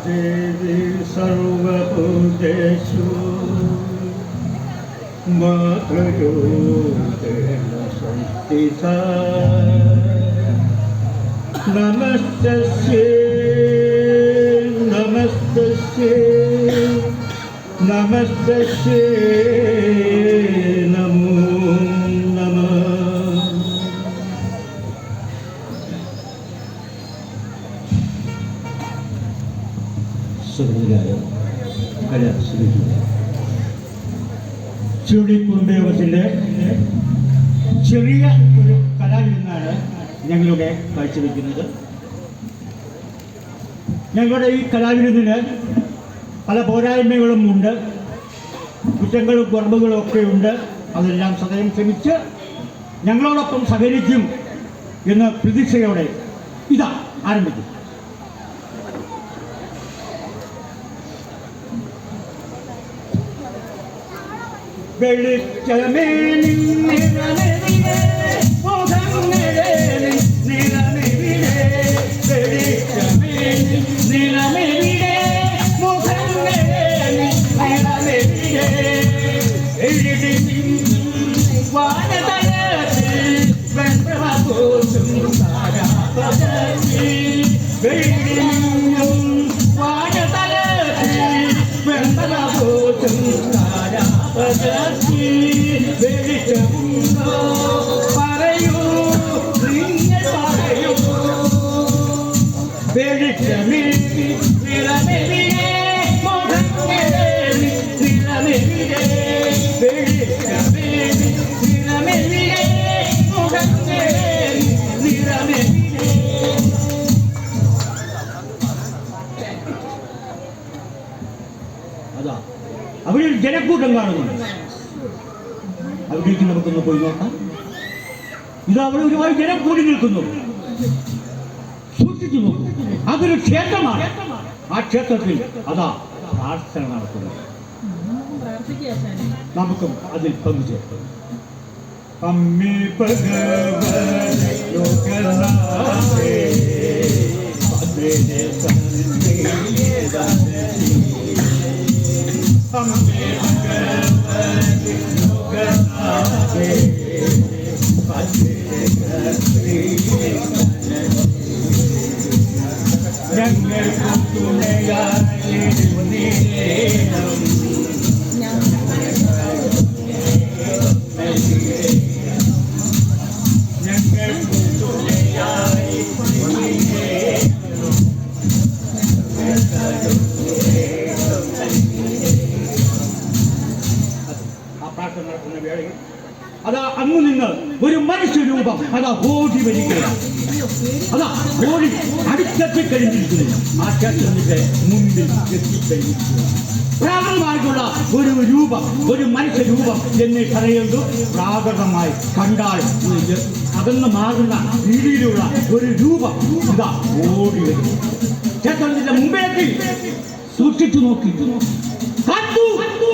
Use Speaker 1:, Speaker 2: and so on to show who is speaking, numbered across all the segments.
Speaker 1: देवी सर्वभूतेषु मातृरूपेण संस्थिता नमस्तस्यै नमस्तस्यै नमस्तस्यै नमो नमः. ചുള്ളിക്കുറുമ്പയോഗത്തിൻ്റെ ചെറിയ ഒരു കലാവിരുന്നാണ് ഞങ്ങളുടെ കാഴ്ചവെക്കുന്നത്. ഞങ്ങളുടെ ഈ കലാവിരുന്നിന് പല പോരായ്മകളും ഉണ്ട്, കുറ്റങ്ങളും കുറവുകളും ഒക്കെ ഉണ്ട്. അതെല്ലാം സദയം ക്ഷമിച്ച് ഞങ്ങളോടൊപ്പം സഹകരിക്കും എന്ന പ്രതീക്ഷയോടെ ഇതാ ആരംഭിക്കും. വെളിച്ചമേ നിന്നിറങ്ങിലേ മുഖങ്ങളേ നിറമിലേ വെളിച്ചമേ നിറമിലേ മുഖങ്ങളേ നിറമിലേ എഴുതി വാനതലത്തിൽ വെൺപ്രഭോസും താരാപദത്തിൽ വെള്ളിയും വാനതലത്തിൽ വെൺപ്രഭോസും പറയൂ നിങ്ങൾ പറയൂ വെളിച്ചമേ നിറമെലിയേ മുഖങ്ങളേ നിറമെലിയേ വെളിച്ചമേ നിറമെലിയേ മുഖങ്ങളേ നിറമെലിയേ. അതാ അവിടെ ഒരു ജനക്കൂട്ടം കാണുന്നുണ്ട്. അവിടേക്ക് നമുക്കൊന്ന് പോയി നോക്കാം. ഇതാ അവിടെ ഒരുപാട് ജനം കൂടി നിൽക്കുന്നു. സൂക്ഷിച്ചു നോക്കൂ, അതൊരു ക്ഷേത്രമാണ്. ആ ക്ഷേത്രത്തിൽ അതാ പ്രാർത്ഥന നടത്തുന്നത്. നമുക്കും അതിൽ പങ്കുചേർക്കാം. അമ്മേ ഭഗവതി ലോകനാഥേ പദ്മേ അമ്മേ ഭഗവതി ലോകനാഥേ ഞങ്ങൾക്കും തുണയായിരുന്നീലേണം ഞങ്ങൾക്കും തുണയായി ആ പ്രാർത്ഥന നടത്തുന്ന വേളയിൽ അതാ അങ്ങ് നിന്ന് ഒരു മനുഷ്യരൂപം അതാ ഓടി വരികയാണ്. അതാ ഓടി അടുത്തെത്തി കഴിഞ്ഞിരിക്കുന്നു. ആ ക്ഷേത്രത്തിന്റെ മുമ്പിൽ എത്തിക്കഴിഞ്ഞിരിക്കുന്നു. പ്രാകൃതമായിട്ടുള്ള ഒരു രൂപം, ഒരു മനുഷ്യരൂപം എന്ന് പറയുന്നത് പ്രാകൃതമായി കണ്ടാൽ അകന്ന് മാറുന്ന രീതിയിലുള്ള ഒരു രൂപം ഇതാ ഓടി വരുന്നു. ക്ഷേത്രത്തിന്റെ മുമ്പിലെത്തി സൂക്ഷിച്ചു നോക്കി കണ്ടു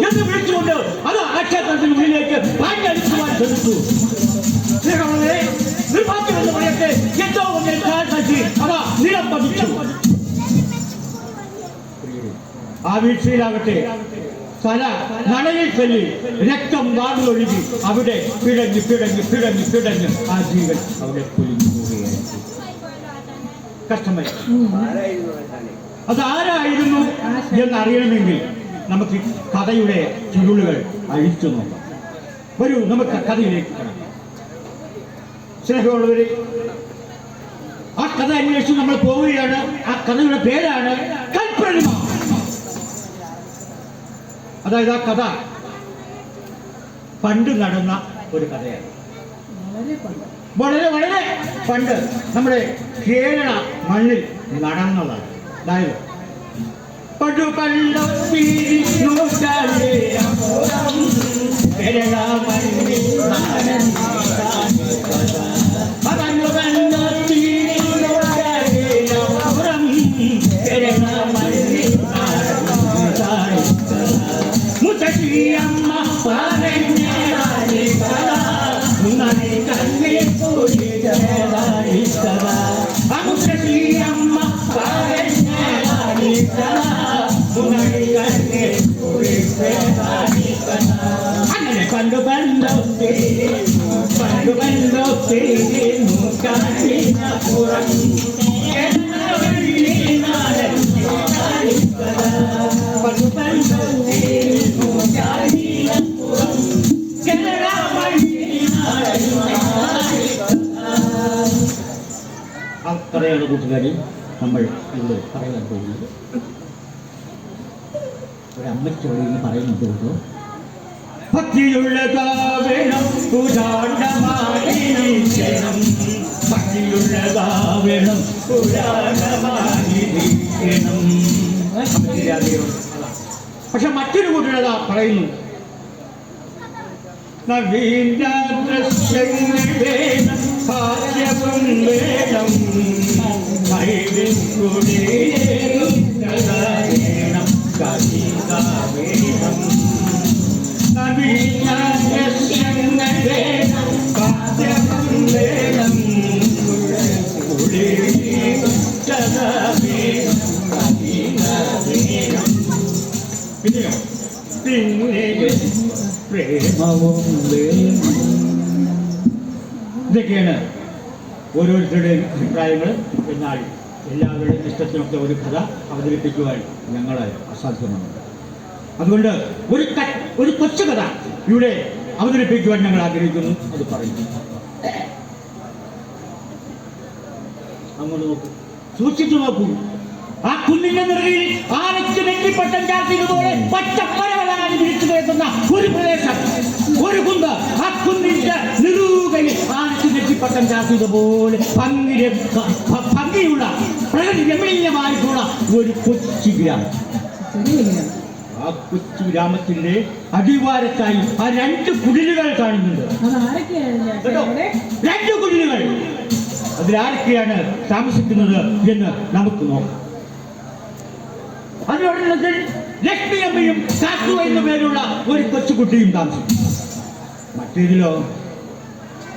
Speaker 1: എന്ന് വിളിച്ചുകൊണ്ട് അത് അക്ഷേത്രത്തിന് മുന്നിലേക്ക് പാഞ്ഞടിക്കുവാൻ ശ്രമിച്ചു. നിർഭാഗ്യമെന്ന് പറയട്ടെ, ഏറ്റവും വലിയ കാഴ്ച അതാ നിലം പതിച്ചു. ആ വീഴ്ചയിലാകട്ടെ തല നടയിൽ ചൊല്ലി രക്തം വാർന്നൊഴുകി അവിടെ പിടഞ്ഞ് പിടഞ്ഞ് പിടഞ്ഞ് പിടഞ്ഞ് ആ ജീവൻ അവിടെ പൊലിഞ്ഞു പോവുകയായി. കഷ്ടമായി. അതാരായിരുന്നു എന്നറിയണമെങ്കിൽ നമുക്ക് കഥയുടെ ചുരുളുകൾ അഴിച്ചു നോക്കാം. വരൂ, നമുക്ക് കഥയിലേക്ക് കാണാം. സ്നേഹമുള്ളവരെ, ആ കഥ അന്വേഷിച്ച് നമ്മൾ പോവുകയാണ്. ആ കഥയുടെ പേരാണ് കൽപ്രതിമ. അതായത് ആ കഥ പണ്ട് നടന്ന ഒരു കഥയാണ്. വളരെ വളരെ പണ്ട് നമ്മുടെ കേരള മണ്ണിൽ നടന്നതാണ്. അതായത് പടു കണ്ട കേരള മണ്ണിൽ മുത്തശ്ശിയമ്മ പറഞ്ഞാണി കണ്ണി കൂടി മുത്തശ്ശിയമ്മ പറഞ്ഞാണി പണ്ടുപണ്ടൊക്കെ മൂക്കാട്ടിനപ്പുറം അത്രയാണ് കൂട്ടുകാരി നമ്മൾ ഇവിടെ പറയാൻ പോകുന്നത്. ഒരമ്മച്ചോട് ഇന്ന് പറയുന്നുണ്ട് കേട്ടോ. ഭക്തിയുള്ളതാവേണം പുരാണമായിരിക്കണം, ഭക്തിയുള്ളതാവേണം പുരാണമായിരിക്കണം. പക്ഷെ മറ്റൊരു കൂട്ടുകാരാ പറയുന്നു, നവീനാദ്രശ്യങ്ങൾ വേണം, ഭാഗ്യവും വേണം, വേണം, നവീനാദ്രശ്യങ്ങൾ വേണം, ഭാഗ്യവും വേണം, പിന്നെയോ പിന്നെ പ്രേമവും വേണം. ഇതൊക്കെയാണ് ഓരോരുത്തരുടെയും അഭിപ്രായങ്ങൾ. എന്നാൽ എല്ലാവരുടെയും ഇഷ്ടത്തിനൊക്കെ ഒരു കഥ അവതരിപ്പിക്കുവാൻ ഞങ്ങളെ അസാധ്യമാണ്. അതുകൊണ്ട് ഒരു കൊച്ചു കഥ ഇവിടെ അവതരിപ്പിക്കുവാൻ ഞങ്ങൾ ആഗ്രഹിക്കുന്നു. അത് പറയുന്നു. അങ്ങോട്ട് നോക്കൂ, സൂക്ഷിച്ചു നോക്കൂ. ആ കുന്നിന്റെ നിറയിൽ ആനയ്ക്ക് നെറ്റിപ്പട്ടം ചാർത്തിയതുപോലെ പച്ചപ്പരവലാതെ വിരിച്ചു കേൾക്കുന്ന ഒരു പ്രദേശം, ഒരു കുന്ന്. ആ കുന്നിന്റെ നിരൂകയിൽ ആനയ്ക്ക് നെറ്റിപ്പട്ടം ചാർത്തിയതുപോലെ ഭംഗിയുള്ള പ്രകൃതി രമണീയമായിട്ടുള്ള ഒരു കൊച്ചു ഗ്രാമം. ആ കൊച്ചു ഗ്രാമത്തിന്റെ അടിവാരത്തായി ആ 2 കുടിലുകൾ കാണുന്നുണ്ട്. കേട്ടോ, 2 കുടിലുകൾ. അതിലാരൊക്കെയാണ് താമസിക്കുന്നത് എന്ന് നമുക്ക് നോക്കാം. അതിനോടൊപ്പം ലക്ഷ്മി അമ്മയും കാത്തു എന്ന പേരുള്ള ഒരു കൊച്ചുകുട്ടിയും താമസിക്കും. മറ്റേതിലോ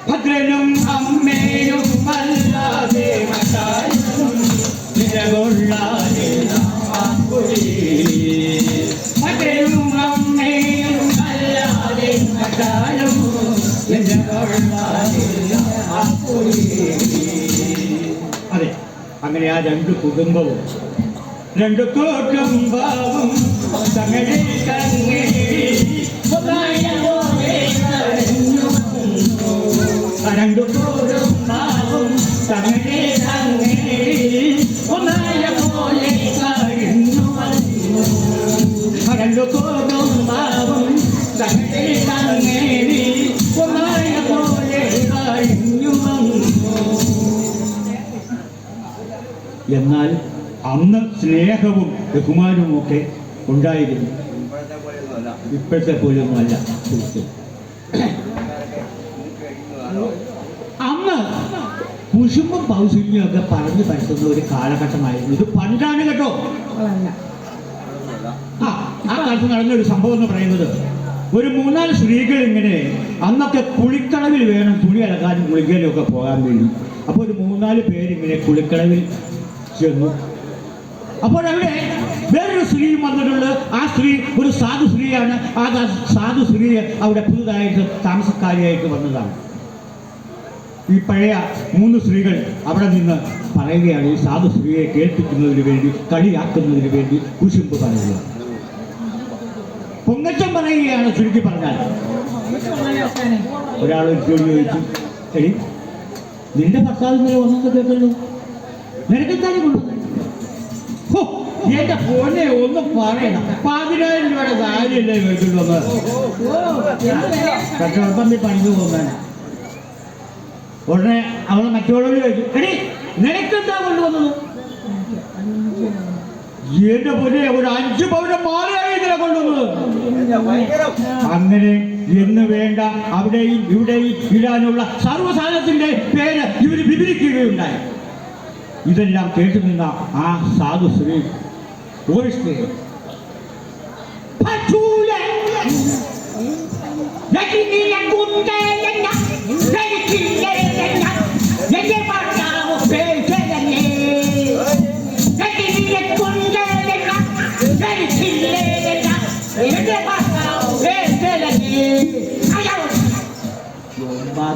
Speaker 1: ഭദ്രനും അമ്മയും അല്ലാതെ ഭദ്രനും അമ്മയും അല്ലാതെ അതെ, അങ്ങനെ ആ 2 കുടുംബവും 2 കുടുംബവും തങ്ങളെ തങ്ങളെ രണ്ട് കുടുംബവും തങ്ങളെ തങ്ങളെ ഒന്നായ പോലെ കഴിഞ്ഞു. 2 കുടുംബവും തങ്ങളെ തങ്ങളെ ഒന്നായ പോലെ കഴിഞ്ഞു. എന്നാൽ അന്ന് സ്നേഹവും ബഹുമാനവും ഒക്കെ ഉണ്ടായിരുന്നു. ഇപ്പോഴത്തെ പോലൊന്നും അല്ല. അന്ന് കുശുമ്പും പൗശല്യം ഒക്കെ പറഞ്ഞു പരത്തുന്ന ഒരു കാലഘട്ടമായിരുന്നു. ഇത് പണ്ടാണ് കേട്ടോ. ആ കാലത്ത് നടന്നൊരു സംഭവം എന്ന് പറയുന്നത്, ഒരു 3-4 സ്ത്രീകൾ ഇങ്ങനെ അന്നൊക്കെ കുളിക്കളവിൽ വേണം തുണി അലക്കാനും കുളിക്കാനും ഒക്കെ പോകാൻ വേണ്ടി. അപ്പോൾ ഒരു 3-4 പേരിങ്ങനെ കുളിക്കളവിൽ ചെന്നു. അപ്പോൾ അവിടെ വേറൊരു സ്ത്രീയും വന്നിട്ടുണ്ട്. ആ സ്ത്രീ ഒരു സാധു സ്ത്രീയാണ്. ആ സാധു സ്ത്രീ അവിടെ പുതുതായിട്ട് താമസക്കാരിയായിട്ട് വന്നതാണ്. ഈ പഴയ 3 സ്ത്രീകൾ അവിടെ നിന്ന് പറയുകയാണ്, ഈ സാധു സ്ത്രീയെ കേൾപ്പിക്കുന്നതിന് വേണ്ടി, കളിയാക്കുന്നതിന് വേണ്ടി കുശുമ്പ് പറയുക, പൊങ്ങച്ചം പറയുകയാണ്. ചുരുക്കി പറഞ്ഞാൽ ഒരാൾ ജോലി ചോദിച്ചു, എടി നിന്റെ ഭർത്താവ് ഇന്നലെ വന്നത് കേട്ടല്ലോ, നിനക്കെന്താണ് കൊണ്ടത്? എന്റെ പൊന്നെ ഒന്നും പറയണം, 10,000 രൂപയുടെ കാര്യമല്ലേ കേട്ടുള്ളത്. പെട്രോൾ പമ്പിൽ പണിക്ക് പോകുന്നതാണ്. ഉടനെ അവളെ മറ്റോളോട് ചോദിച്ചു, എടി നിനക്കെന്താ കൊണ്ടുവന്നത്? എന്റെ പൊന്നെ ഒരു 5 പവന്റെ മാലയായി ഇതിനെ കൊണ്ടുവന്നത്. അങ്ങനെ എന്ന് വേണ്ട അവിടെയും ഇവിടെയും ഇടാനുള്ള സർവ്വസാധനത്തിന്റെ പേര് ഇവര് വിവരിക്കുകയുണ്ടായി. ഇതെല്ലാം കേട്ടു നിന്ന ആ സാധു സ്ത്രീ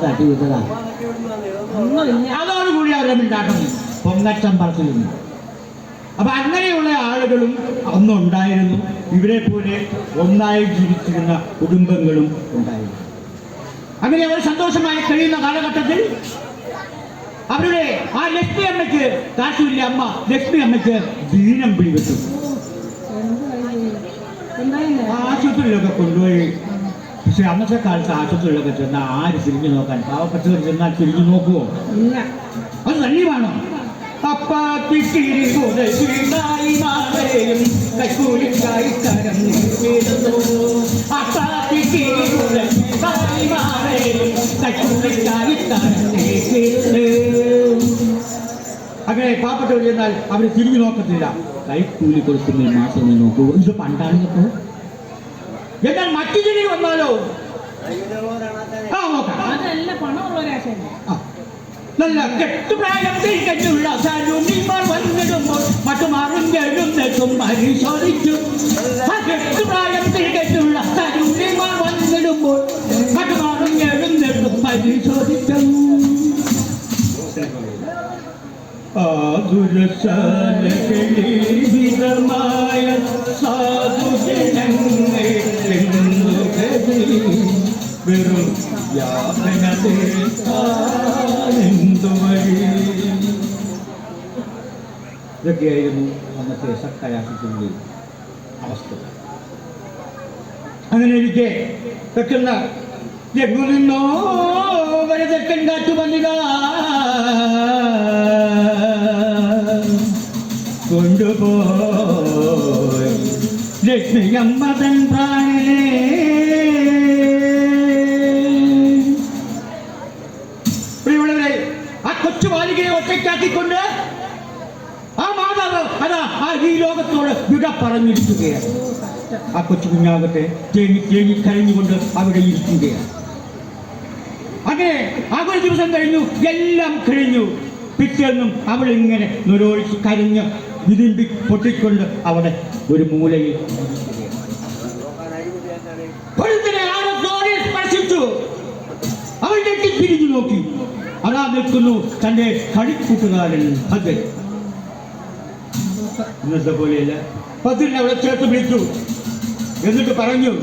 Speaker 1: തട്ടി വിട്ടതാ. അതോടുകൂടി അവരെ മിണ്ടാട്ടം പൊങ്ങച്ചം പറച്ചിരുന്നു. അപ്പൊ അങ്ങനെയുള്ള ആളുകളും അന്നുണ്ടായിരുന്നു. ഇവരെ പോലെ ഒന്നായി ജീവിച്ചിരുന്ന കുടുംബങ്ങളും ഉണ്ടായിരുന്നു. അങ്ങനെ അവർ സന്തോഷമായി കഴിയുന്ന കാലഘട്ടത്തിൽ അവരുടെ ആ ലക്ഷ്മി അമ്മയ്ക്ക് കാശുമില്ല. അമ്മ ലക്ഷ്മി അമ്മയ്ക്ക് ദീനം പിടിവെച്ചു. ആശുപത്രിയിലൊക്കെ കൊണ്ടുപോയി. പക്ഷെ അന്നത്തെ കാലത്ത് ആശുപത്രിയിലൊക്കെ ചെന്നാൽ ആര് തിരിഞ്ഞു നോക്കാൻ? പാവപ്പെട്ടവർ ചെന്നാൽ തിരിഞ്ഞു നോക്കുവോ? അത് തന്നെയാണോ? അങ്ങനെ പാവപ്പെട്ടവർ ചെന്നാൽ അവർ തിരിഞ്ഞു നോക്കത്തില്ല. കൈക്കൂലി കൊടുക്കുന്നതിന് മാത്രമേ നോക്കൂ. ഇത് പണ്ടാണ് കേട്ടോ. എന്നാൽ മറ്റു ജനങ്ങൾ വന്നാലോ നോക്കാം. നല്ല കെട്ടുപ്രായത്തിൽ കെട്ടുള്ള തരുണിമാർ വന്നിടുമ്പോൾ മറ്റുമാറും പരിശോധിച്ചു. കെട്ടുപ്രായത്തിൽ കെട്ടുള്ള തരുണിമാർ വന്നിടുമ്പോൾ മറ്റുമാറും പരിശോധിച്ചു. ആതുരശാലകളിതമായ സാധുജനങ്ങൾ വെറും ഇതൊക്കെയായിരുന്നു അന്നത്തെ സക്കയാശത്തിന്റെ അവസ്ഥ. അങ്ങനെ ഇരിക്കെ തെക്കുന്ന എങ്ങു നിന്നോ വരെ തെക്കൻ കാറ്റു വന്നിക കൊണ്ടുപോയി ലക്ഷ്മി അമ്മതൻ പ്രാണനെ. ആ കൊച്ചു ബാലികയെ ഒറ്റയ്ക്കാക്കിക്കൊണ്ട് ആ മാതാവ് അതാ ആ ഈ ലോകത്തോട് വിട പറഞ്ഞിരിക്കുകയാണ്. ആ കൊച്ചു കുഞ്ഞാകട്ടെ തേങ്ങി തേങ്ങി കരഞ്ഞുകൊണ്ട് അവിടെ ഇരിക്കുകയാണ്. അങ്ങനെ ആ ഒരു ദിവസം കഴിഞ്ഞു, എല്ലാം കഴിഞ്ഞു. പിറ്റേന്നും അവൾ ഇങ്ങനെ നിരോധിച്ച് കരഞ്ഞ് വിരുമ്പി പൊട്ടിക്കൊണ്ട് അവിടെ ഒരു മൂലയിൽ സ്പർശിച്ചു. അവൾ ഞെട്ടി തിരിഞ്ഞു നോക്കി. അതാ നിൽക്കുന്നു തന്റെ കളിക്കൂട്ടുകാരൻ ഭദ്രൻ. ഇന്നത്തെ പോലെയല്ല. ഭദ്രൻ അവളെ ചേർത്ത് വിളിച്ചു. എന്നിട്ട് പറഞ്ഞു,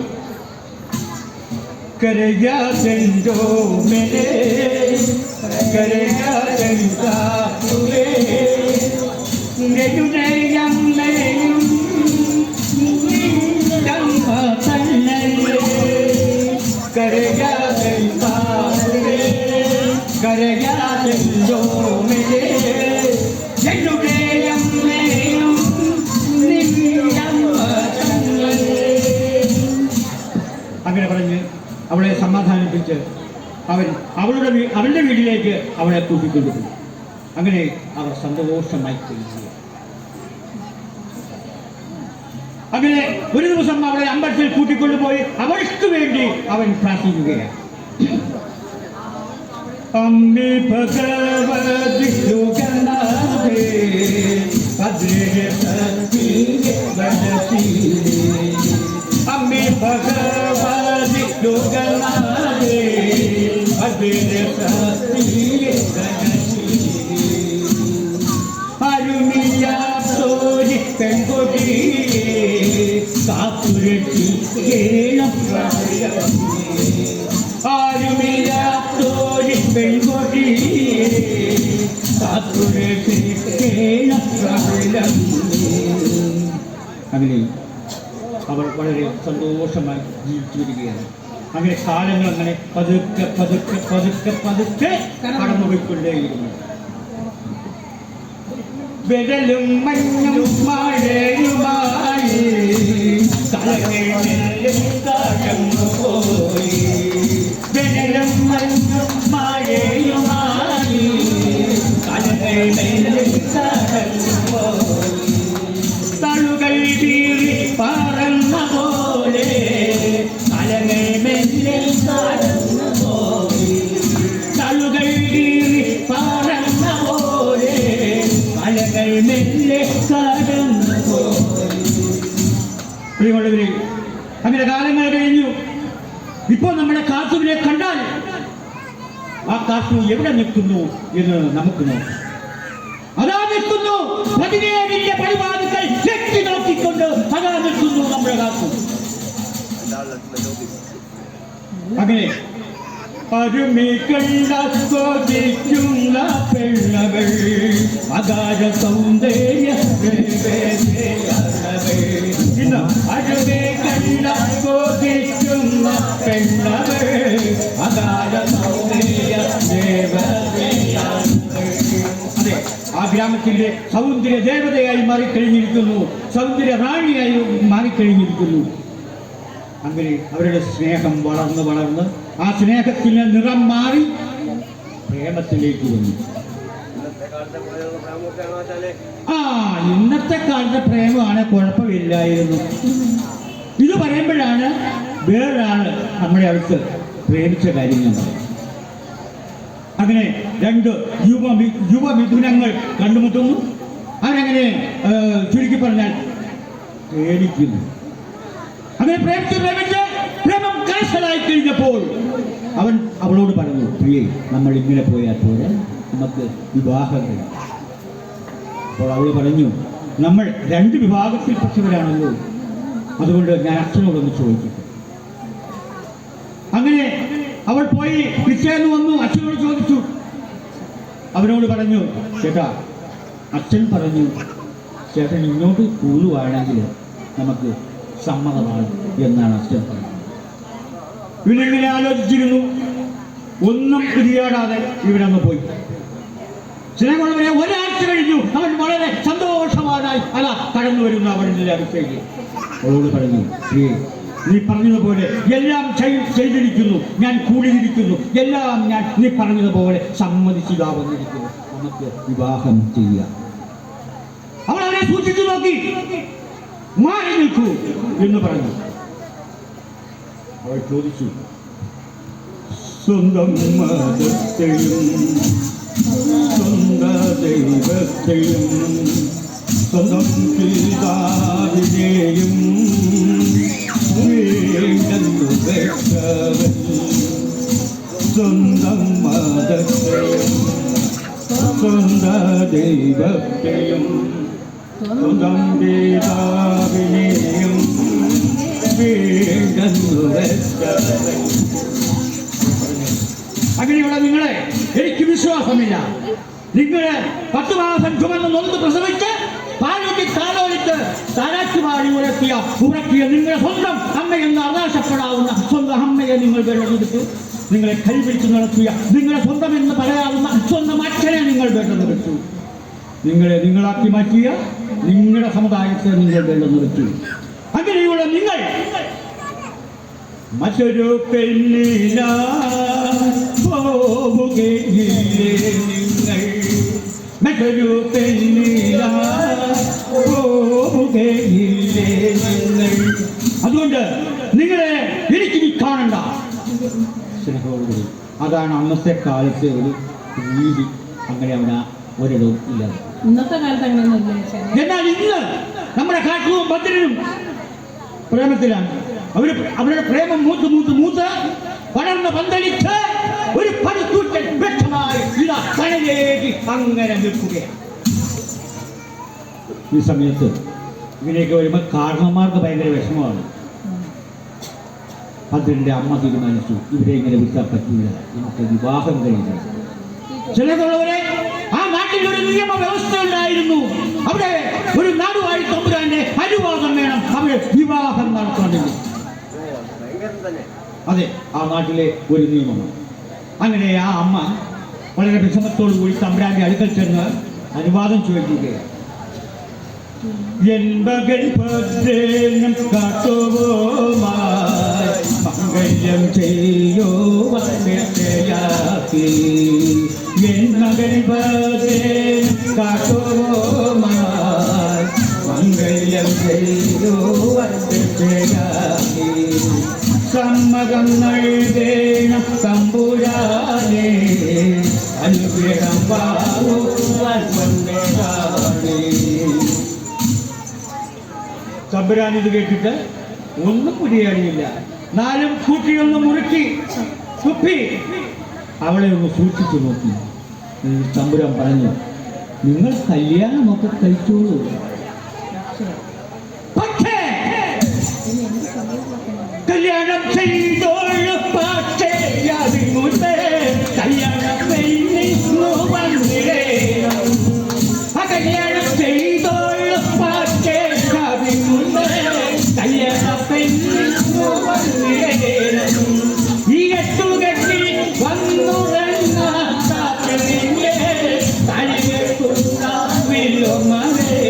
Speaker 1: കരയാതെന്തോ മേലെ കരയാതെന്താ നെടുനേയമ്മയും കരയാതെന്താ കരയാതെന്തോ മേലെ നെടുനേയമ്മയും അങ്ങനെ പറഞ്ഞ് അവളെ സമാധാനിപ്പിച്ച് അവളുടെ വീട്ടിലേക്ക് അവളെ കൂട്ടിക്കൊണ്ടുപോയി. അങ്ങനെ അവർ സന്തോഷമായി കഴിയുക. അങ്ങനെ ഒരു ദിവസം അവളെ അമ്പലത്തിൽ കൂട്ടിക്കൊണ്ടുപോയി അവൾക്ക് വേണ്ടി അവൻ പ്രാർത്ഥിക്കുകയാണ്. അമ്മേ ഭഗവതി സുഗന്ധേ അമ്മേ ഭഗവതി സുഗന്ധേ അരുമില്ലാത്തോരി പെൺകൊടി കാത്തുരക്ഷിക്കണം. ആരുമില്ലാത്തോരി പെൺകൊടി കാത്തുരക്ഷിക്കണം. അങ്ങനെ അവർ വളരെ സന്തോഷമായി ജീവിച്ചു വരികയാണ്. അങ്ങനെ കാലങ്ങൾ അങ്ങനെ പതുക്കെ പതുക്കെ പതുക്കെ പതുക്കെ കടന്നുപോയിക്കൊണ്ടേയിരുന്നു. വെടലും മഞ്ഞും മഴയുമായി കടന്നുപോയി. വെടലും മഞ്ഞും മഴയുമായി കടന്നുപോയി. തളുകൾ വീറി പറന്ന പോലെ കലങ്ങൾ മെല്ലെ കടന്നുപോയി. തളുകൾ വീറി പറന്ന പോലെ കലകൾ മെല്ലെ കടന്നുപോയി. പ്രിയമുള്ളവരെ, അങ്ങനെ കാലങ്ങൾ കഴിഞ്ഞു. ഇപ്പോൾ നമ്മുടെ കാത്തുവിനെ കണ്ടാൽ ആ കാശു എവിടെ നിൽക്കുന്നു എന്ന് നമുക്ക് നോക്കാം. അതാ നിൽക്കുന്നു 17 പടിവാതിൽക്കൽ ചെത്തി നോക്കിക്കൊണ്ട് അതാ നിൽക്കുന്നു നമ്മുടെ കാശു. അങ്ങനെ അരുമി കണ്ട കൊതിക്കുന്ന പെണ്ണവൾ അകാര സൗന്ദര്യ ഇന്ന് അരുമി കണ്ട കൊതിക്കുന്ന പെണ്ണവൾ അകാര സൗന്ദര്യ അതെ, ആ ഗ്രാമത്തിന്റെ സൗന്ദര്യ ദേവതയായി മാറിക്കഴിഞ്ഞിരിക്കുന്നു, സൗന്ദര്യ റാണിയായി മാറിക്കഴിഞ്ഞിരിക്കുന്നു. അങ്ങനെ അവരുടെ സ്നേഹം വളർന്ന് വളർന്ന് ആ സ്നേഹത്തിന് നിറം മാറി പ്രേമത്തിലേക്ക് വന്നു. ഇന്നത്തെ കാലത്തെ പ്രേമമാണ്, കുഴപ്പമില്ലായിരുന്നു. ഇത് പറയുമ്പോഴാണ് വേറൊരാള് നമ്മുടെ അടുത്ത് പ്രേമിച്ച കാര്യം ഞാൻ പറയും. അങ്ങനെ 2 യുവമിഥുനങ്ങൾ കണ്ടുമുട്ടുന്നു. അവരങ്ങനെ ചുരുക്കി പറഞ്ഞാൽ പ്രേമിക്കുന്നു. അങ്ങനെ പ്രേമം കൈസലായി കഴിഞ്ഞപ്പോൾ അവൻ അവളോട് പറഞ്ഞു, പ്രിയേ, നമ്മൾ ഇങ്ങനെ പോയാൽ പോലെ നമുക്ക് വിവാഹം കഴിയും. അപ്പോൾ അവൾ പറഞ്ഞു, നമ്മൾ 2 വിഭാഗത്തിൽപ്പെട്ടവരാണല്ലോ, അതുകൊണ്ട് ഞാൻ അച്ഛനോടൊന്ന് ചോദിക്കട്ടെ. അങ്ങനെ അവൾ പോയി പിറ്റേന്ന് വന്നു, അച്ഛനോട് ചോദിച്ചു. അവനോട് പറഞ്ഞു, ചേട്ടാ, അച്ഛൻ പറഞ്ഞു ചേട്ടൻ ഇങ്ങോട്ട് കൂടുവാണെങ്കിൽ നമുക്ക് സമ്മതമാണ് എന്നാണ് അച്ഛൻ പറഞ്ഞത്. ഇവനിങ്ങനെ ആലോചിച്ചിരുന്നു. ഒന്നും പിരിയാടാതെ ഇവനങ്ങ് പോയി. സ്നേഹമുള്ളവരെ, ഒരാഴ്ച കഴിഞ്ഞു. അവൻ വളരെ സന്തോഷവാനായി കടന്നു വരുന്നു അവരുടെ അടുത്തേക്ക്. അവളോട് പറഞ്ഞു, നീ പറഞ്ഞതുപോലെ എല്ലാം ചെയ്തിരിക്കുന്നു, ഞാൻ കൂടിയിരിക്കുന്നു, എല്ലാം ഞാൻ നീ പറഞ്ഞതുപോലെ സമ്മതിച്ചിതാ വന്നിരിക്കുന്നു, നമുക്ക് വിവാഹം ചെയ്യാം. അവൾ അവനെ സൂക്ഷിച്ചു നോക്കി. മാറി നിൽക്കൂ എന്ന് പറഞ്ഞു. അവൾ ചോദിച്ചു, സ്വന്തം മതത്തെയും സ്വന്തം ദൈവത്തെയും സ്വന്തം പിതാവിനെയും വേണ്ടെന്നു വെച്ചവൻ, സ്വന്തം മതത്തെയും സ്വന്തം ദൈവത്തെയും സ്വന്തം പിതാവിനെയും വേണ്ടെന്നു വെച്ചവൻ. അങ്ങനെയുള്ള നിങ്ങളെ എനിക്ക് വിശ്വാസമില്ല. നിങ്ങളെ 10 മാസം ചുമന്ന് നൊന്ത് പ്രസവിച്ച് പാലൂട്ടി താലോലിച്ച് താരാറ്റുപാടി ഉറക്കിയ നിങ്ങളുടെ സ്വന്തം അമ്മയെന്ന് അവകാശപ്പെടാവുന്ന സ്വന്തം അമ്മയെ നിങ്ങൾ വെള്ളമെടുത്തു. നിങ്ങളെ കൈപിടിച്ച് നടത്തിയ നിങ്ങളെ സ്വന്തം എന്ന് പറയാവുന്ന സ്വന്തം അച്ഛനെ നിങ്ങൾ വെള്ളമെടുത്തു. നിങ്ങളെ നിങ്ങളാക്കി മാറ്റിയ നിങ്ങളുടെ സമുദായത്തെ നിങ്ങൾ വെള്ളമെടുത്തു. അങ്ങനെയുള്ള നിങ്ങൾ മറ്റൊരു പെണ്ണില പോവുകയില്ലേ, നിങ്ങൾ മറ്റൊരു പെണ്ണില പോവുകയില്ലേ നിങ്ങൾ. അതുകൊണ്ട് നിങ്ങളെ എനിക്ക് കാണണ്ട. സ്നേഹത്തോടുകൂടി അതാണ് അന്നത്തെ കാലത്തെ ഒരു രീതി. അങ്ങനെ അവിടെ ഒരിടവും ഇല്ല.
Speaker 2: ഇന്നത്തെ കാലത്ത് അങ്ങനെയൊന്നുമില്ല.
Speaker 1: എന്നാൽ ഇന്ന് നമ്മുടെ കാട്ടുവും ഭദ്രനും പ്രേമത്തിലാണ്. അവരുടെ പ്രേമം മൂത്ത് വളർന്ന് പന്തലിച്ച് ഒരു പടുകൂറ്റൻ വ്യക്തമായി ഇതാ കടലേക്ക് അങ്ങനെ നിൽക്കുകയാണ്. ഈ സമയത്ത് ഇങ്ങനെയൊക്കെ വരുമ്പോൾ കാരണന്മാർക്ക് ഭയങ്കര വിഷമമാണ്. ഭദ്രന്റെ അമ്മ തീരുമാനിച്ചു, ഇവരെ ഇങ്ങനെ വിട്ടാൽ പറ്റില്ല, നമുക്ക് വിവാഹം കഴിയില്ല. ചിലതുള്ളവരെ ആ നാട്ടിൽ ഒരു നിയമ വ്യവസ്ഥ ഉണ്ടായിരുന്നു. അവിടെ ഒരു നാടുവാഴി തമ്പുരാന്റെ അനുവാദം വേണം അവിടെ വിവാഹം നടത്തണമെങ്കിൽ. അതെ, ആ നാട്ടിലെ ഒരു നിയമമാണ്. അങ്ങനെ ആ അമ്മ വളരെ വിഷമത്തോടു കൂടി തമ്പുരാന്റെ അടുക്കൽ ചെന്ന് അനുവാദം ചോദിക്കുകയാണ്. എൻ മകൻ ഭദ്രനും കാട്ടുവോമായി മംഗല്യം ചെയ്യോ വന്നയാക്കി. എൻ മകൻ ഭദ്രനും കാട്ടുവോമായി മംഗല്യം ചെയ്യോ വന്നയാക്കി. സമ്മതം നൽകേണം തമ്പുരാനെ, അനുഗ്രഹം വാങ്ങുവാൻ വന്നതാണേ. തമ്പുരാൻ ഇത് കേട്ടിട്ട് ഒന്നും പുരിയാടിയില്ല. 4 കൂട്ടിയൊന്ന് മുറുക്കി തുപ്പി അവളെ ഒന്ന് സൂക്ഷിച്ചു നോക്കി. തമ്പുരാൻ പറഞ്ഞു, നിങ്ങൾ കല്യാണമൊക്കെ കഴിച്ചോളൂ, പക്ഷേ കല്യാണം ചെയ്തോളൂ, പക്ഷേ അതിങ്ങോട്ട് കല്യാണം കഴിഞ്ഞു വന്നിടേണം. ആ കല്യാണം ചെയ്തോളൂ, പക്ഷേ അതിങ്ങോട്ട് കല്യാണം കഴിഞ്ഞു വന്നിടേണം. ഈ എട്ടുകെട്ടി വന്നുറങ്ങാത്ത പെണ്ണിനെ തലകെട്ടുണ്ടാവില്ലോ മകേ.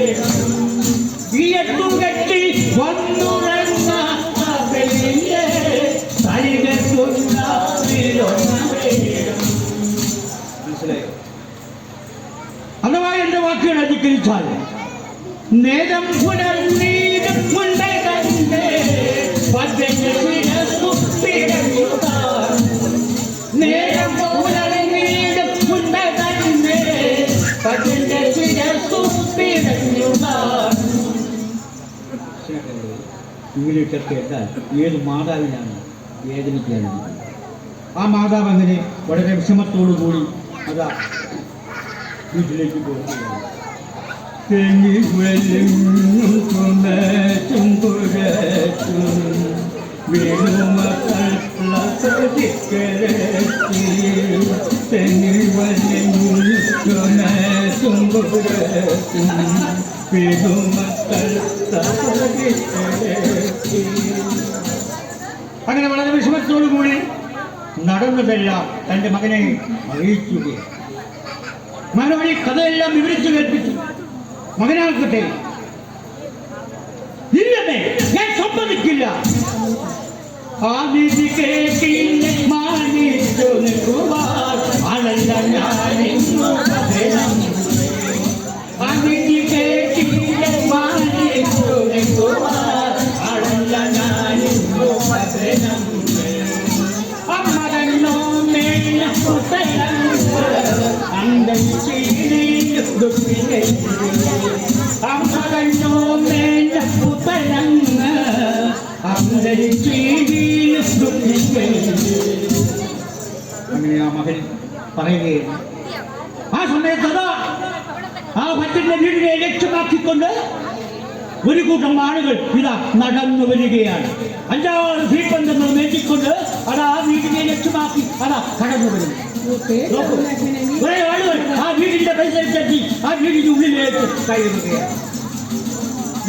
Speaker 1: ഈ എട്ടുകെട്ടി വന്നുറങ്ങാത്ത പെണ്ണിനെ തലകെട്ടുണ്ടാവില്ലോ മകേ. മനസ്സിലായോ? അഥവാ എന്റെ വാക്കുകൾ അധികരിച്ചാൽ നേരം പുലർന്നീരും മുൻപേ തന്നെ പതിന്റെ ശിരസ്സു പിഴഞ്ഞുതാൻ. നേരം പുലർന്നീരും മുൻപേ തന്നെ പതിന്റെ ശിരസ്സു പിഴഞ്ഞുതാൻ. ഇംഗ്ലീഷൊക്കെ എന്നാൽ ഏത് മാതാവിനാണ് വേദനിക്കാനുള്ളത്? ആ മാതാവ് അങ്ങനെ വളരെ വിഷമത്തോടു കൂടി അതാ വീട്ടിലേക്ക് പോകുകയാണ്. തെങ്ങി വെല്ലും തുമ്പറ്റും പുരറ്റും വീണുമക്കളത്തിക്കരത്തി. തെങ്ങി വെല്ലും തുമ്പറ്റും പുരറ്റും വീണുമക്കളത്തിക്കരത്തി. അങ്ങനെ വളരെ വിഷമത്തോടു കൂടി നടന്നതെല്ലാം തൻ്റെ മകനെ അറിയിക്കുകയാണ്. മകനോട് ഈ കഥയെല്ലാം വിവരിച്ചു കേൾപ്പിച്ചു. മകനാകട്ടെ, ഇല്ലമേ, ഞാൻ സമ്മതിക്കില്ല. ആ നീതി കേട്ടില്ല മാനിച്ചു നിൽക്കുവാൻ ആളല്ല ഞാനിന്നു വചനം. ആ നീതി കേട്ടില്ല മാനിച്ചു നിൽക്കുവാൻ ആളല്ല ഞാനിന്നു വചനം. അമ്മകന്നോ മേല പുത്തരം അന്തം ചീരിൽ ദുഃഖിനെ. അമ്മകന്നോ മേല പുത്തരം അന്തം ചീരിൽ ദുഃഖിനെ. അങ്ങനെ ആ മകൻ പറയുകയാണ്. ആ സമയത്ത് ആ ഭക്തന്റെ വീടിനെ ലക്ഷ്യമാക്കിക്കൊണ്ട് ഒരു കൂട്ടം ആളുകൾ ഇതാ നടന്നു വരികയാണ്. 5-6 ദീപന്തങ്ങൾ മേറ്റിക്കൊണ്ട് അതാ ആ വീടിനെ ലക്ഷ്യമാക്കി അതാ കടന്നു വരുന്നു. കുറെ ആളുകൾ ആ വീടിന്റെ പരിസരത്തെത്തി ആ വീടിന്റെ ഉള്ളിലേക്ക് കയറുകയാണ്.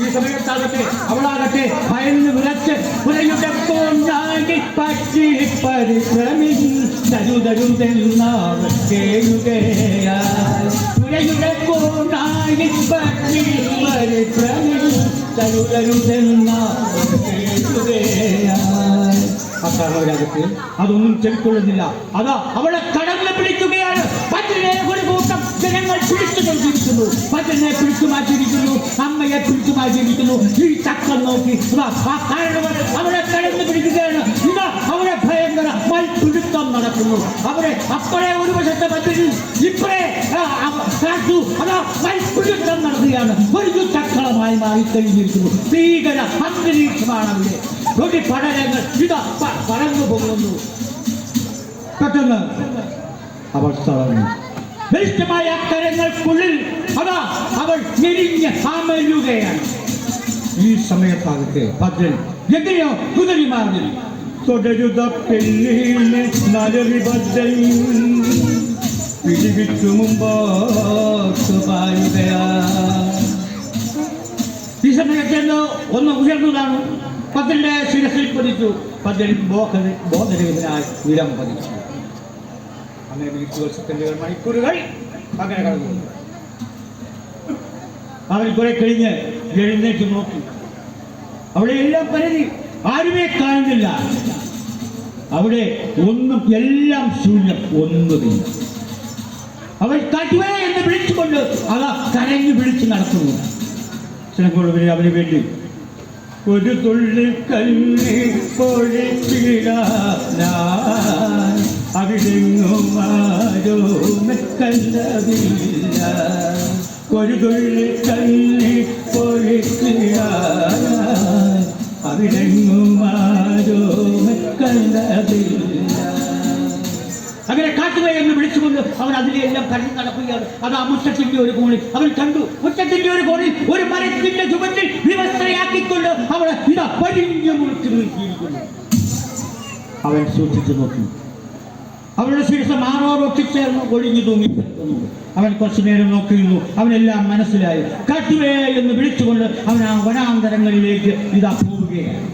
Speaker 1: ഈ സമയത്താകട്ടെ അവളാകട്ടെ ഭയന്ന് വിറച്ച് പുരയുടെ കൊണ്ടാകി പറ്റി പരിശ്രമിക്കുകയാണ്. പുരയുടെ കൊണ്ടാകി പറ്റി പരിശ്രമിക്കുകയാണ്. അക്കാരണവരാകട്ടെ അതൊന്നും ചെവിക്കൊള്ളുന്നില്ല. അതാ അവളെ കടന്നു പിടിക്കുകയാണ്. പറ്റിനെ ഒരു കൂട്ടം ജനങ്ങൾ പിടിച്ചു നോക്കിയിരിക്കുന്നു. പറ്റിനെ പിടിച്ചു മാറ്റിയിരിക്കുന്നു. അമ്മയെ പിടിച്ചു മാറ്റിയിരിക്കുന്നു. ഈ ചക്രം നോക്കി ആ കാരണവർ അവളെ കടന്നു പിടിക്കുകയാണ്. ഇതാ അവരെ ഭയങ്കര മൽപിടുത്തം നടക്കുന്നു. അവരെ അപ്പഴേ ഒരു വശത്തെ പറ്റിൽ ഇപ്പഴേ കാട്ടു അതാ മൽപിടുത്തം നടത്തുകയാണ്. ഒരു ചക്രമായി മാറിക്കഴിഞ്ഞിരിക്കുന്നു. ഭീകര അന്തരീക്ഷമാണ് അവിടെ. ഒരു പടലങ്ങൾ ഇതാ പറന്നു പോകുന്നു. പെട്ടെന്ന് അവൾ തളർന്നു. ബലിഷ്ഠമായ കരങ്ങൾക്കുള്ളിൽ അതാ അവൾ ഞെരിഞ്ഞ് അമരുകയാണ്. ഈ സമയത്താകട്ടെ ഭദ്രൻ എങ്ങനെയോ കുതിരി മാറി. തുടരുത പെണ്ണിനെ നലറി ഭദ്രൻ പിടിവിട്ടു മുമ്പോട്ട് പായുകയാണ്. ഈ സമയത്തെന്ന് ഒന്ന് ഉയർന്നതാണ്. ഭദ്രന്റെ ശിരസിൽ പതിച്ചു. ഭദ്രൻ ബോധരഹിതനായി നിലം പതിച്ചു. അങ്ങനെ മിനിറ്റുകൾ, സെക്കൻഡുകൾ, മണിക്കൂറുകൾ അങ്ങനെ കടന്നു. അവൻ കുറെ കഴിഞ്ഞ് എഴുന്നേറ്റ് നോക്കി. അവിടെ എല്ലാം പരതി, ആരുമേ കാണുന്നില്ല. അവിടെ ഒന്നും, എല്ലാം ശൂന്യം, ഒന്നുമില്ല. അവൻ കാറ്റുവേ എന്ന് വിളിച്ചുകൊണ്ട് അതാ കരഞ്ഞു വിളിച്ച് നടക്കുന്നു. ചിലപ്പോൾ അവന് വേണ്ടി ഒരു തുള്ളി കണ്ണീർ പൊഴിച്ചിടാൻ അവിടെങ്ങും ആരും കണ്ടതില്ല. ഒരു തുള്ളി കണ്ണീർ പൊഴിച്ചിടാൻ അവിടെങ്ങും ആരും കണ്ടതില്ല. അങ്ങനെ കാട്ടുവേ എന്ന് വിളിച്ചുകൊണ്ട് അവൻ അതിലെല്ലാം കണ്ടു നടക്കുകയാണ്. അത് ആ മുറ്റത്തിന്റെ ഒരു കോണിൽ അവൻ കണ്ടു. മുറ്റത്തിന്റെ ഒരു കോണിൽ ഒരു മരത്തിന്റെ ചുവട്ടിൽ വിവസ്ത്രയാക്കിക്കൊണ്ട് അവളെ ഇതാ പടിഞ്ഞു മുറിച്ചു നിർത്തിയിരിക്കുന്നു. അവൻ സൂക്ഷിച്ചു നോക്കി. അവളുടെ ശീർഷം ആറോടൊട്ടി ചേർന്ന് ഒഴിഞ്ഞു തൂങ്ങി കിടക്കുന്നു. അവൻ കുറച്ചു നേരം നോക്കിയിരുന്നു. അവനെല്ലാം മനസ്സിലായി. കാട്ടുവേ എന്ന് വിളിച്ചുകൊണ്ട് അവൻ ആ വനാന്തരങ്ങളിലേക്ക് ഇതാ പോവുകയാണ്.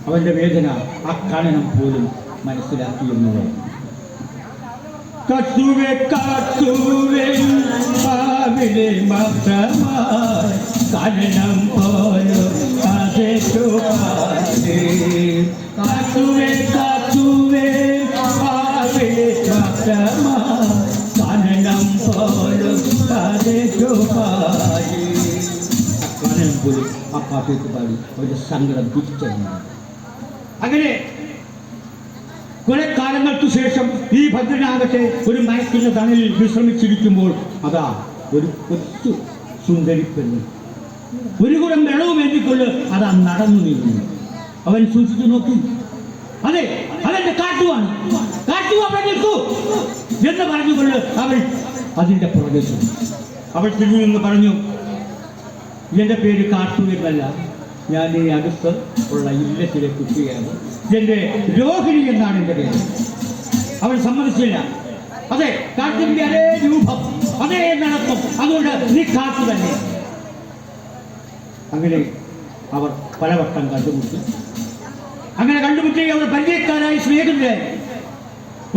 Speaker 1: അവന്റെ വേദന ആ കാണണം പോലും മനസ്സിലാക്കി എന്നുള്ളത്. കാട്ടുവേ കാട്ടുവേ പാവിലെ മാത്രമായി കാണണം പോലും കാട്ടുവേ കാട്ടുവേ പാവിലെ മാത്രമായി കാണണം പോലും കാണണം പോലും ആ പാട്ടേക്ക് പാടി അവരുടെ സങ്കടം തിരിച്ചറിഞ്ഞു. അങ്ങനെ കുറെ കാലങ്ങൾക്ക് ശേഷം ഈ ഭദ്രനാകട്ടെ ഒരു മരത്തിന്റെ തണലിൽ വിശ്രമിച്ചിരിക്കുമ്പോൾ അതാ ഒരു കൊച്ചു സുന്ദരി പെണ്ണ് ഒരു കുടം വെള്ളവും എഴുതിക്കൊണ്ട് അതാ നടന്നു നീങ്ങുന്നു. അവൻ സൂക്ഷിച്ചു നോക്കി. അതെ, അതെന്റെ കാട്ടുവാണ്. കാട്ടു അവിടെ നിൽക്കൂ എന്ന് പറഞ്ഞുകൊണ്ട് അവൾ അതിന്റെ പുറകെ ചെന്നു. അവൾ തിരിഞ്ഞു നിന്ന് പറഞ്ഞു, എന്റെ പേര് കാട്ടു എന്നല്ല, ഞാൻ ഈ അടുത്ത് ഉള്ള ഇല്ലത്തിലെ കുട്ടിയാണ്. എന്റെ രോഹിണി എന്നാണ് എൻ്റെ പേര്. അവൻ സമ്മതിച്ചില്ല. അതെ, കാട്ടിന്റെ അതേ രൂപം, അതേ നടത്തും, അതുകൊണ്ട് നീ കാട്ടു തന്നെ. അങ്ങനെ അവർ പലവട്ടം കണ്ടുമുട്ടി. അങ്ങനെ കണ്ടുമുട്ടി അവർ പരിചയക്കാരായി സ്നേഹിതരായി.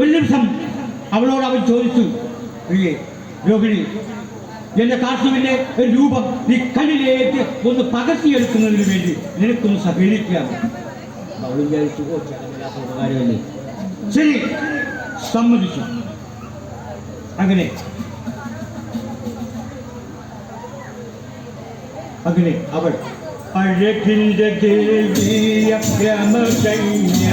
Speaker 1: ഒരു ദിവസം അവളോട് അവൻ ചോദിച്ചു, പ്രിയേ രോഹിണി, എന്റെ കാട്ടുവിന്റെ ഒരു രൂപം നീ കണ്ണിലേക്ക് ഒന്ന് പകർത്തിയെടുക്കുന്നതിന് വേണ്ടി നിനക്കൊന്ന് സഹകരിക്കാമോ? അവൾ വിചാരിച്ചു, ഉപകാരമല്ലേ, ശരി, സമ്മതിച്ചു. അങ്ങനെ അവൾ അഴകിന്റെ ദേവിയ ഭ്രമകന്യ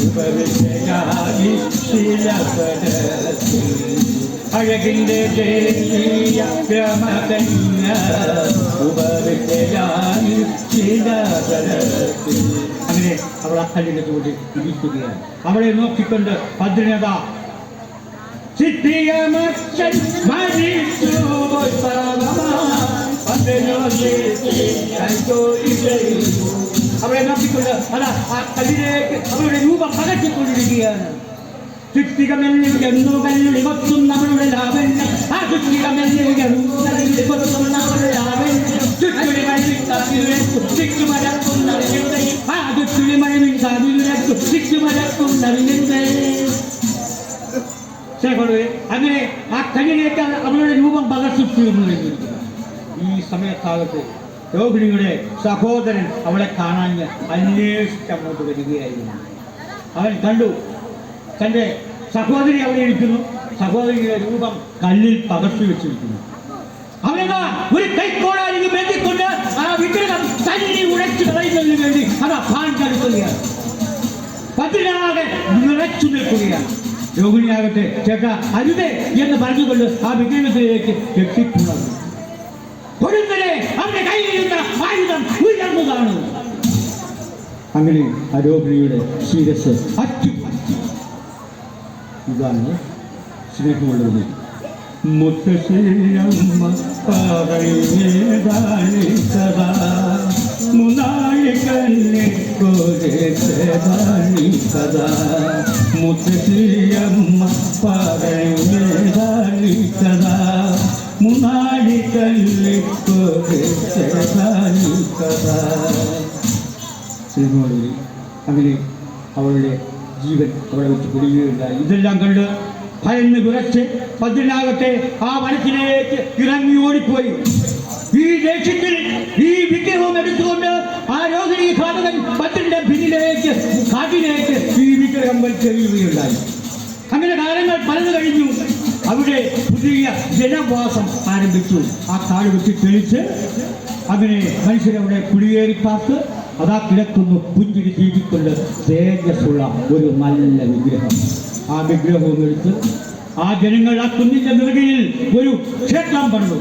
Speaker 1: ഉപവിജയായി ശിലപദത്തിൽ അഴകിന്റെ ദേവിയ ഭ്രമകന്യ ഉപവിജയായി ശിലപദത്തിൽ. അങ്ങനെ അവൾ ആ കല്ലിന്റെ ചുവട്ടിൽ ഇരിക്കുകയാണ്. അവളെ നോക്കിക്കൊണ്ട് ഭദ്രനത ചിത്തിയമച്ചൻ മരിച്ചു അവളെ നോക്കിക്കൊണ്ട് അതാ ആ കല്ലിലേക്ക് അവളുടെ രൂപം പകർത്തിക്കൊണ്ടിരിക്കുകയാണ്. ചുറ്റികമെന്നുകന്നുകല്ലിമൊത്തും നമ്മളുടെ ലാവണ്യം, ആ ചുറ്റികമെന്നുകന്നുകല്ലിമൊത്തും ലാവണ്യം, ചുറ്റുളി മഴവിൻകാതിരുരക്കും ചുറ്റുമരക്കുന്നറിഞ്ഞിട്ട്, ആ ചുറ്റുളി മഴവിൻകാതിരുരക്കും ചുറ്റുമരക്കുന്നറിഞ്ഞിട്ട്. അങ്ങനെ ആ കല്ലിലേക്ക് അവളുടെ രൂപം പകർത്തിച്ചിരുന്നു. ഈ സമയത്താകട്ടെ രോഹിണിയുടെ സഹോദരൻ അവളെ കാണാൻ അന്വേഷിച്ച് അങ്ങോട്ട് വരികയായിരുന്നു. അവൻ കണ്ടു തൻ്റെ സഹോദരി അവിടെ ഇരിക്കുന്നു. സഹോദരിയുടെ രൂപം കല്ലിൽ പകർത്തി വെച്ചിരിക്കുന്നു. അവനെന്താ ഒരു കൈക്കോടാരിക്ക് ബന്ധിക്കൊണ്ട് ആ വിഗ്രഹം തല്ലി ഉടച്ചു കളയുന്നതിന് വേണ്ടി അതാ പാൻ കടുക്കുകയാണ്. പതിനാകെ നിറച്ചു നിൽക്കുകയാണ്. രോഹിണിയാകട്ടെ ചേട്ടാ അരുതേ എന്ന് പറഞ്ഞുകൊണ്ട് ആ വിഗ്രഹത്തിലേക്ക് കെട്ടിപ്പുണർന്നു. കൊടുത്തരെ അവന്റെ കയ്യിലിരുന്ന ആയുധം ഉയർന്നതാണ്. അങ്ങനെ ആ രോഹിണിയുടെ ശിരസ് അച്ചു. ഇതാണ് സ്നേഹമുള്ളത്. മുത്തശ്ശിയമ്മ പറയുന്നതാണ് സദാ മുനായി കണ്ണെ കോരേതാണ് സദാ. മുത്തശ്ശിയമ്മ പറയുന്നതാണ് സദാ മുനായി കണ്ണെ കോരേതാണ് സദാ. ശ്രീമോളി അങ്ങനെ അവളുടെ ജീവൻ അവളെ വെച്ച് പിടിക്കുകയുണ്ടായി. ഇതെല്ലാം കണ്ട് ഭയന്ന് വിറച്ച് ഭദ്രനാകട്ടെ ആ വനത്തിലേക്ക് ഇറങ്ങി ഓടിപ്പോയി. ഈ ദേഷ്യത്തിൽ ഈ വിഗ്രഹവും എടുത്തുകൊണ്ട് ആ രോഹിണി ഘാതകൻ ഭദ്രന്റെ പിന്നിലേക്ക് കാട്ടിലേക്ക് ഈ വിഗ്രഹം വലിച്ചെറിയുകയുണ്ടായി. അങ്ങനെ കാലങ്ങൾ പലത് കഴിഞ്ഞു. അവിടെ പുതിയ ജനവാസം ആരംഭിച്ചു. ആ കാട് വെച്ച് തെളിച്ച് അങ്ങനെ മനുഷ്യരവിടെ കുടിയേറി പാർത്ത് അതാ കിടക്കുന്നു പുഞ്ചിരി ജീവിക്കൊണ്ട് തേജസ്സുള്ള ഒരു നല്ല വിഗ്രഹം. ആ വിഗ്രഹവും എടുത്ത് ആ ജനങ്ങൾ ആ കുന്നിന്റെ നെറുകയിൽ ഒരു ക്ഷേത്രം പണിതു.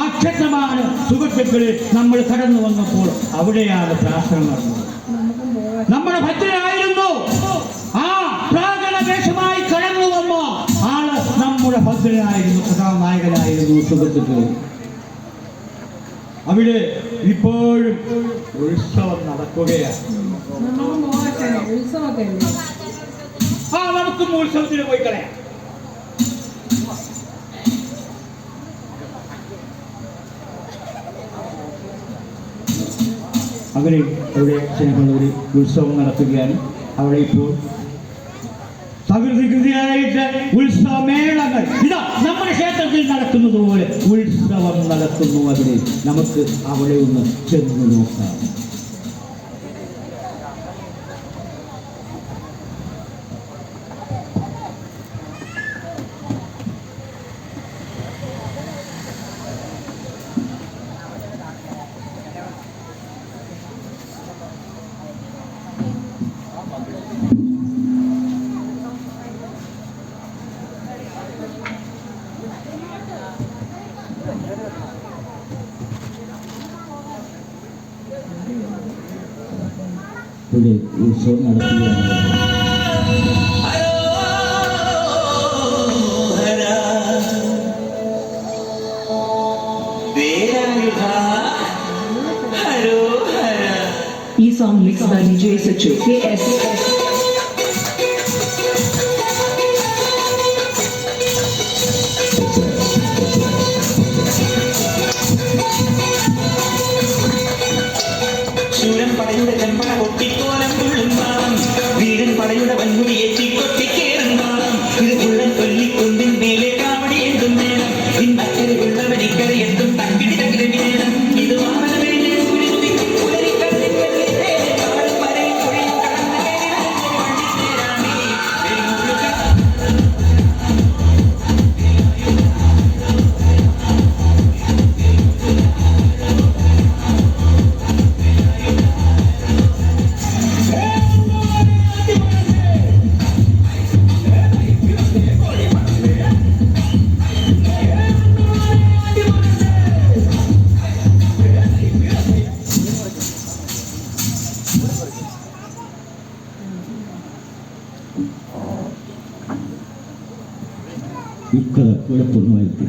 Speaker 1: ആ ക്ഷേത്രമാണ് സുഹൃത്തുക്കളെ നമ്മൾ കടന്നു വന്നപ്പോൾ അവിടെയാണ് പ്രാർത്ഥന നടന്നത്. നമ്മുടെ ഭദ്രനായിരുന്നു ആ പ്രാകൃത വേഷം അതിസുന്ദരനായിരുന്നു, കഥാനായകനായിരുന്നു സുഹൃത്തുക്കൾ. അവിടെ ഇപ്പോഴും ഉത്സവം നടക്കുകയാണ്.
Speaker 2: നമ്മൾ മോളൊക്കെ ഉത്സവമൊക്കെ അല്ലേ?
Speaker 1: നമുക്കും ഉത്സവത്തിന് പോയി കളയാം. അങ്ങനെ അവിടെ സ്നേഹമുള്ളൊരു ഉത്സവം നടത്തുകയാണ്. അവിടെ ഇപ്പോൾ തകൃതിയായിട്ട് ഉത്സവമേളങ്ങൾ ഇതാ നമ്മുടെ ക്ഷേത്രത്തിൽ നടക്കുന്നത് പോലെ ഉത്സവം നടക്കുന്നു. അവിടെ നമുക്ക് അവിടെ ഒന്ന് ചെന്ന് നോക്കാം. ഇവിടെ ഉത്സവം നടത്തുകയാണ്.
Speaker 3: ഈ song mixed by DJ Sachu. KS.
Speaker 4: ശൂരൻ പടയുടെ ചെമ്പട കൊട്ടിക്കോലം കൊള്ളുന്നാം, വീരൻ പടയുടെ വൻമുടി ഏറ്റി കൊട്ടിക്കേറുന്നാം, ഇത് പുള്ളൻ കൊല്ലിക്കൊണ്ടിൻ മേലെ കാവടി എന്തും വേണം, ഇന്നക്കരെ ഉള്ളവൻ ഇക്കരെ എന്തും തക്കിടി തകിടി വേണം, ഇത് വാമന വേണ്ടി സൂര്യനുദിക്കും പുലരിക്കണ്ണിക്കല്ലേ, കാടും മരയും പുഴയും കടന്നു കയറി വരുന്ന വണ്ടിത്തേരാണി വെല്ലുവിളികൾ.
Speaker 1: ഇക്കഥ കുഴപ്പമൊന്നുമായിരിക്കും.